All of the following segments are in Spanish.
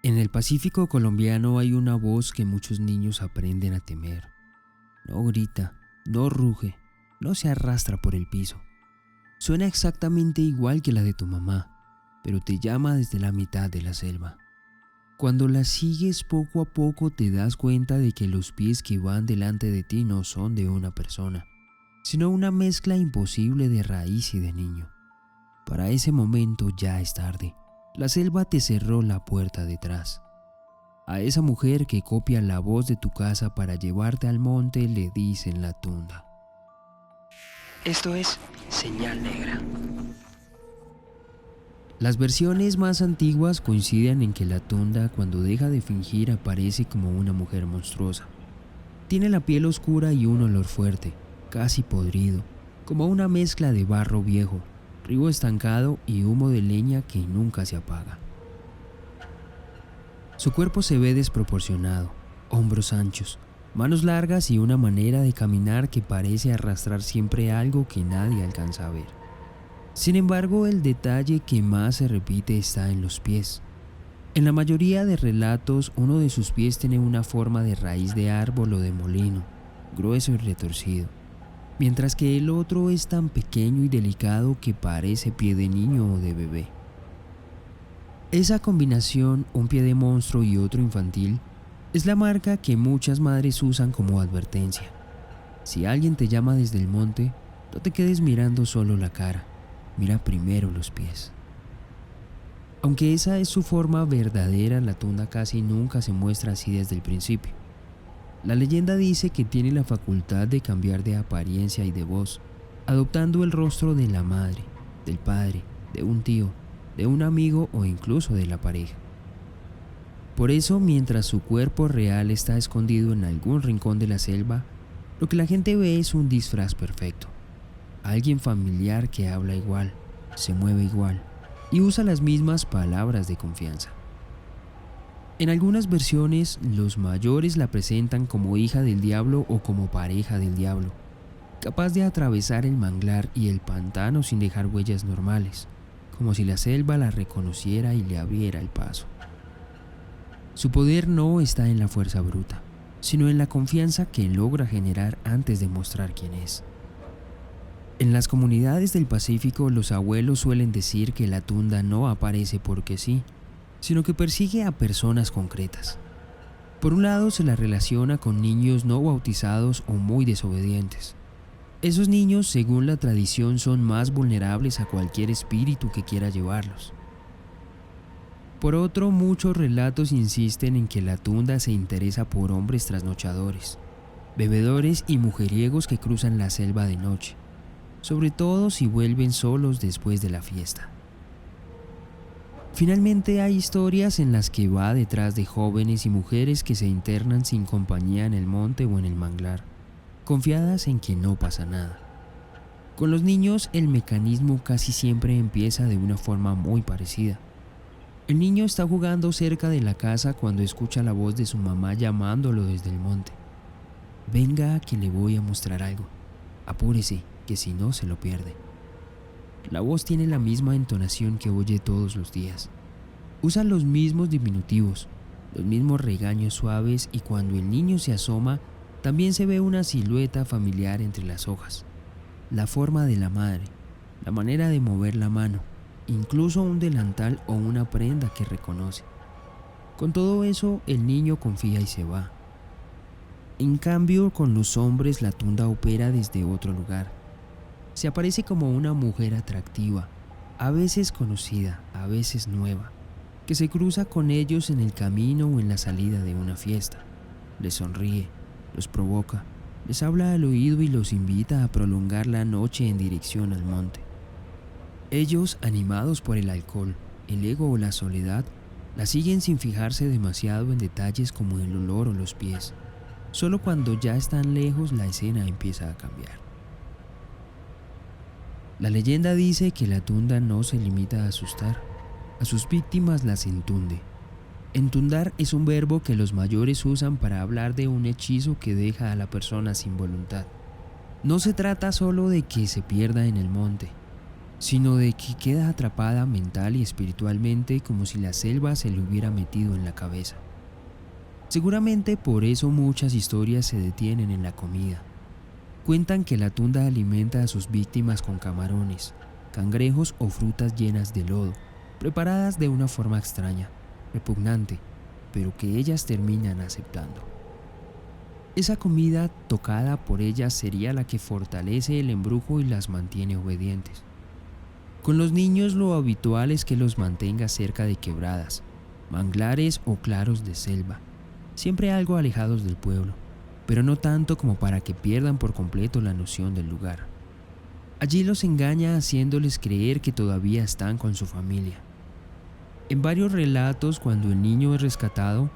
En el Pacífico colombiano hay una voz que muchos niños aprenden a temer. No grita, no ruge, no se arrastra por el piso. Suena exactamente igual que la de tu mamá, pero te llama desde la mitad de la selva. Cuando la sigues poco a poco te das cuenta de que los pies que van delante de ti no son de una persona, sino una mezcla imposible de raíz y de niño. Para ese momento ya es tarde. La selva te cerró la puerta detrás. A esa mujer que copia la voz de tu casa para llevarte al monte le dicen la tunda. Esto es Señal Negra. Las versiones más antiguas coinciden en que la tunda, cuando deja de fingir, aparece como una mujer monstruosa. Tiene la piel oscura y un olor fuerte, casi podrido, como una mezcla de barro viejo, río estancado y humo de leña que nunca se apaga. Su cuerpo se ve desproporcionado, hombros anchos, manos largas y una manera de caminar que parece arrastrar siempre algo que nadie alcanza a ver. Sin embargo, el detalle que más se repite está en los pies. En la mayoría de relatos, uno de sus pies tiene una forma de raíz de árbol o de molino, grueso y retorcido, mientras que el otro es tan pequeño y delicado que parece pie de niño o de bebé. Esa combinación, un pie de monstruo y otro infantil, es la marca que muchas madres usan como advertencia. Si alguien te llama desde el monte, no te quedes mirando solo la cara, mira primero los pies. Aunque esa es su forma verdadera, la tunda casi nunca se muestra así desde el principio. La leyenda dice que tiene la facultad de cambiar de apariencia y de voz, adoptando el rostro de la madre, del padre, de un tío, de un amigo o incluso de la pareja. Por eso, mientras su cuerpo real está escondido en algún rincón de la selva, lo que la gente ve es un disfraz perfecto. Alguien familiar que habla igual, se mueve igual y usa las mismas palabras de confianza. En algunas versiones, los mayores la presentan como hija del diablo o como pareja del diablo, capaz de atravesar el manglar y el pantano sin dejar huellas normales, como si la selva la reconociera y le abriera el paso. Su poder no está en la fuerza bruta, sino en la confianza que logra generar antes de mostrar quién es. En las comunidades del Pacífico, los abuelos suelen decir que la tunda no aparece porque sí, sino que persigue a personas concretas. Por un lado, se la relaciona con niños no bautizados o muy desobedientes. Esos niños, según la tradición, son más vulnerables a cualquier espíritu que quiera llevarlos. Por otro, muchos relatos insisten en que la tunda se interesa por hombres trasnochadores, bebedores y mujeriegos que cruzan la selva de noche, sobre todo si vuelven solos después de la fiesta. Finalmente, hay historias en las que va detrás de jóvenes y mujeres que se internan sin compañía en el monte o en el manglar, confiadas en que no pasa nada. Con los niños, el mecanismo casi siempre empieza de una forma muy parecida. El niño está jugando cerca de la casa cuando escucha la voz de su mamá llamándolo desde el monte. Venga, que le voy a mostrar algo. Apúrese, que si no se lo pierde. La voz tiene la misma entonación que oye todos los días. Usa los mismos diminutivos, los mismos regaños suaves, y cuando el niño se asoma, también se ve una silueta familiar entre las hojas. La forma de la madre, la manera de mover la mano, incluso un delantal o una prenda que reconoce. Con todo eso, el niño confía y se va. En cambio, con los hombres la tunda opera desde otro lugar. Se aparece como una mujer atractiva, a veces conocida, a veces nueva, que se cruza con ellos en el camino o en la salida de una fiesta. Les sonríe, los provoca, les habla al oído y los invita a prolongar la noche en dirección al monte. Ellos, animados por el alcohol, el ego o la soledad, la siguen sin fijarse demasiado en detalles como el olor o los pies. Solo cuando ya están lejos, la escena empieza a cambiar. La leyenda dice que la tunda no se limita a asustar, a sus víctimas las entunde. Entundar es un verbo que los mayores usan para hablar de un hechizo que deja a la persona sin voluntad. No se trata solo de que se pierda en el monte. sino de que queda atrapada mental y espiritualmente como si la selva se le hubiera metido en la cabeza. Seguramente por eso muchas historias se detienen en la comida. Cuentan que la tunda alimenta a sus víctimas con camarones, cangrejos o frutas llenas de lodo, preparadas de una forma extraña, repugnante, pero que ellas terminan aceptando. Esa comida tocada por ellas sería la que fortalece el embrujo y las mantiene obedientes. Con los niños lo habitual es que los mantenga cerca de quebradas, manglares o claros de selva, siempre algo alejados del pueblo, pero no tanto como para que pierdan por completo la noción del lugar. Allí los engaña haciéndoles creer que todavía están con su familia. En varios relatos, cuando el niño es rescatado,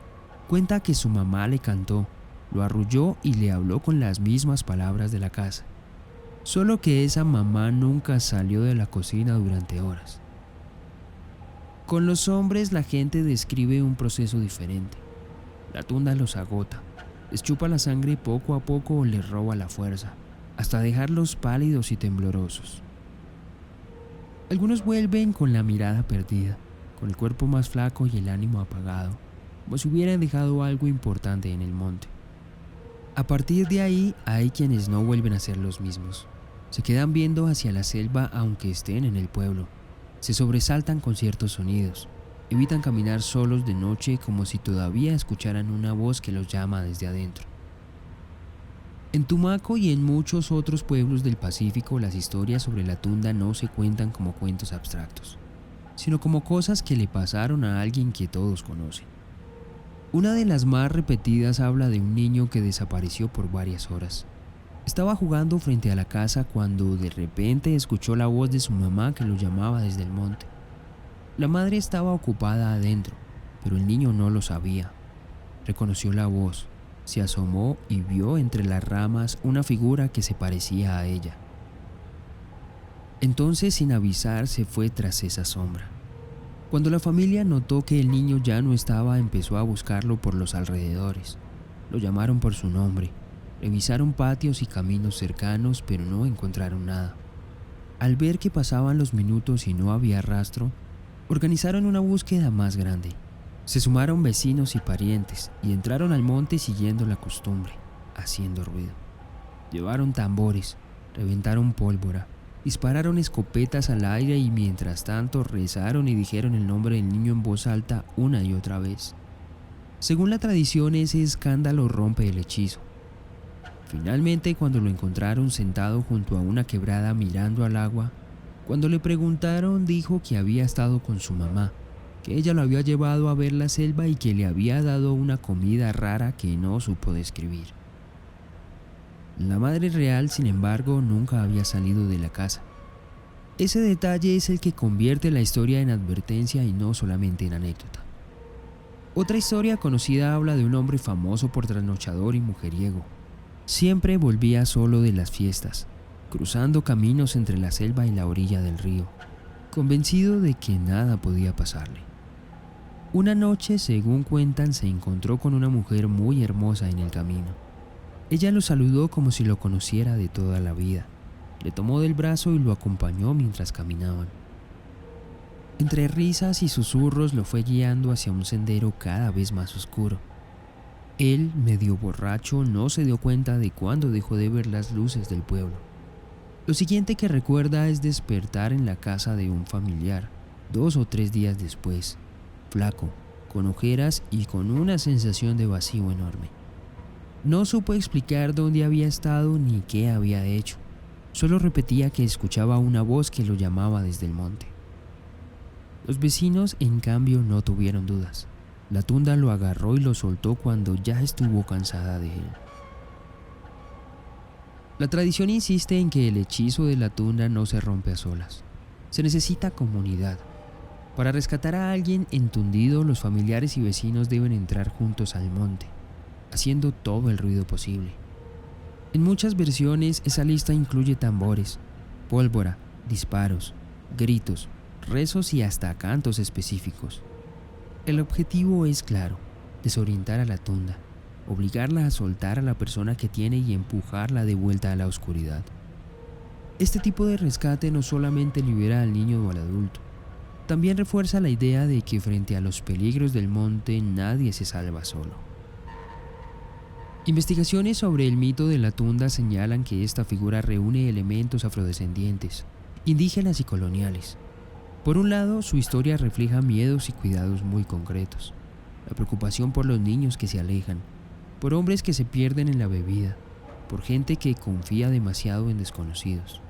cuenta que su mamá le cantó, lo arrulló y le habló con las mismas palabras de la casa. Solo que esa mamá nunca salió de la cocina durante horas. Con los hombres la gente describe un proceso diferente. La tunda los agota, les chupa la sangre poco a poco o les roba la fuerza, hasta dejarlos pálidos y temblorosos. Algunos vuelven con la mirada perdida, con el cuerpo más flaco y el ánimo apagado, como si hubieran dejado algo importante en el monte. A partir de ahí hay quienes no vuelven a ser los mismos. Se quedan viendo hacia la selva aunque estén en el pueblo. Se sobresaltan con ciertos sonidos. Evitan caminar solos de noche como si todavía escucharan una voz que los llama desde adentro. En Tumaco y en muchos otros pueblos del Pacífico las historias sobre la tunda no se cuentan como cuentos abstractos, sino como cosas que le pasaron a alguien que todos conocen. Una de las más repetidas habla de un niño que desapareció por varias horas. Estaba jugando frente a la casa cuando de repente escuchó la voz de su mamá que lo llamaba desde el monte. La madre estaba ocupada adentro, pero el niño no lo sabía. Reconoció la voz, se asomó y vio entre las ramas una figura que se parecía a ella. Entonces, sin avisar, se fue tras esa sombra. Cuando la familia notó que el niño ya no estaba, empezó a buscarlo por los alrededores. Lo llamaron por su nombre, revisaron patios y caminos cercanos, pero no encontraron nada. Al ver que pasaban los minutos y no había rastro, organizaron una búsqueda más grande. Se sumaron vecinos y parientes y entraron al monte siguiendo la costumbre, haciendo ruido. Llevaron tambores, reventaron pólvora, dispararon escopetas al aire y mientras tanto rezaron y dijeron el nombre del niño en voz alta una y otra vez. Según la tradición, ese escándalo rompe el hechizo. Finalmente, cuando lo encontraron sentado junto a una quebrada mirando al agua, cuando le preguntaron dijo que había estado con su mamá, que ella lo había llevado a ver la selva y que le había dado una comida rara que no supo describir. La madre real, sin embargo, nunca había salido de la casa. Ese detalle es el que convierte la historia en advertencia y no solamente en anécdota. Otra historia conocida habla de un hombre famoso por trasnochador y mujeriego. Siempre volvía solo de las fiestas, cruzando caminos entre la selva y la orilla del río, convencido de que nada podía pasarle. Una noche, según cuentan, se encontró con una mujer muy hermosa en el camino. Ella lo saludó como si lo conociera de toda la vida. Le tomó del brazo y lo acompañó mientras caminaban. Entre risas y susurros lo fue guiando hacia un sendero cada vez más oscuro. Él, medio borracho, no se dio cuenta de cuándo dejó de ver las luces del pueblo. Lo siguiente que recuerda es despertar en la casa de un familiar, 2 o 3 días después, flaco, con ojeras y con una sensación de vacío enorme. No supo explicar dónde había estado ni qué había hecho. Solo repetía que escuchaba una voz que lo llamaba desde el monte. Los vecinos, en cambio, no tuvieron dudas. La tunda lo agarró y lo soltó cuando ya estuvo cansada de él. La tradición insiste en que el hechizo de la tunda no se rompe a solas. Se necesita comunidad. Para rescatar a alguien entundido, los familiares y vecinos deben entrar juntos al monte, haciendo todo el ruido posible. En muchas versiones, esa lista incluye tambores, pólvora, disparos, gritos, rezos y hasta cantos específicos. El objetivo es claro: desorientar a la tunda, obligarla a soltar a la persona que tiene y empujarla de vuelta a la oscuridad. Este tipo de rescate no solamente libera al niño o al adulto, también refuerza la idea de que frente a los peligros del monte nadie se salva solo. Investigaciones sobre el mito de la tunda señalan que esta figura reúne elementos afrodescendientes, indígenas y coloniales. Por un lado, su historia refleja miedos y cuidados muy concretos, la preocupación por los niños que se alejan, por hombres que se pierden en la bebida, por gente que confía demasiado en desconocidos.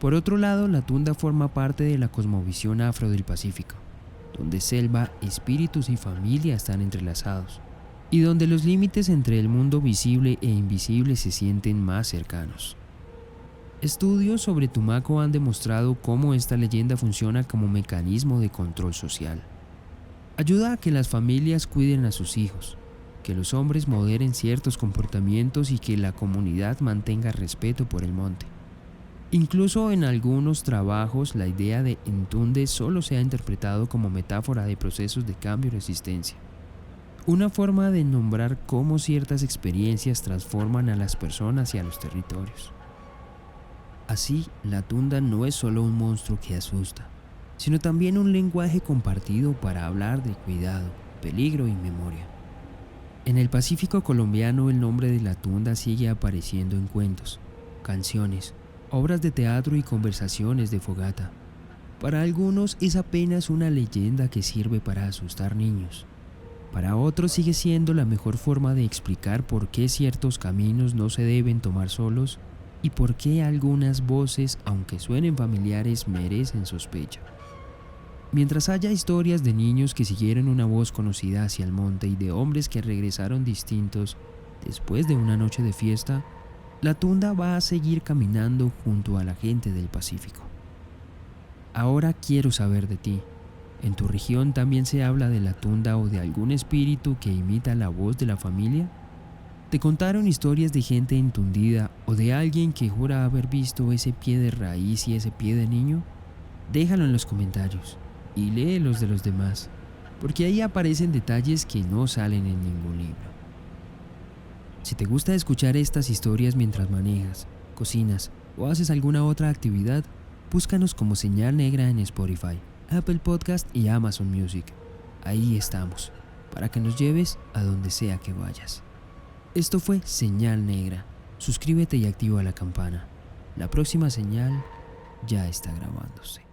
Por otro lado, la tunda forma parte de la cosmovisión afro del Pacífico, donde selva, espíritus y familia están entrelazados, y donde los límites entre el mundo visible e invisible se sienten más cercanos. Estudios sobre Tumaco han demostrado cómo esta leyenda funciona como mecanismo de control social. Ayuda a que las familias cuiden a sus hijos, que los hombres moderen ciertos comportamientos y que la comunidad mantenga respeto por el monte. Incluso en algunos trabajos la idea de entunde solo se ha interpretado como metáfora de procesos de cambio y resistencia. Una forma de nombrar cómo ciertas experiencias transforman a las personas y a los territorios. Así, la tunda no es solo un monstruo que asusta, sino también un lenguaje compartido para hablar de cuidado, peligro y memoria. En el Pacífico colombiano el nombre de la tunda sigue apareciendo en cuentos, canciones, obras de teatro y conversaciones de fogata. Para algunos es apenas una leyenda que sirve para asustar niños. Para otros sigue siendo la mejor forma de explicar por qué ciertos caminos no se deben tomar solos y por qué algunas voces, aunque suenen familiares, merecen sospecha. Mientras haya historias de niños que siguieron una voz conocida hacia el monte y de hombres que regresaron distintos después de una noche de fiesta, la tunda va a seguir caminando junto a la gente del Pacífico. Ahora quiero saber de ti. ¿En tu región también se habla de la tunda o de algún espíritu que imita la voz de la familia? ¿Te contaron historias de gente entundida o de alguien que jura haber visto ese pie de raíz y ese pie de niño? Déjalo en los comentarios y lee los de los demás, porque ahí aparecen detalles que no salen en ningún libro. Si te gusta escuchar estas historias mientras manejas, cocinas o haces alguna otra actividad, búscanos como Señal Negra en Spotify, Apple Podcast y Amazon Music. Ahí estamos, para que nos lleves a donde sea que vayas. Esto fue Señal Negra. Suscríbete y activa la campana. La próxima señal ya está grabándose.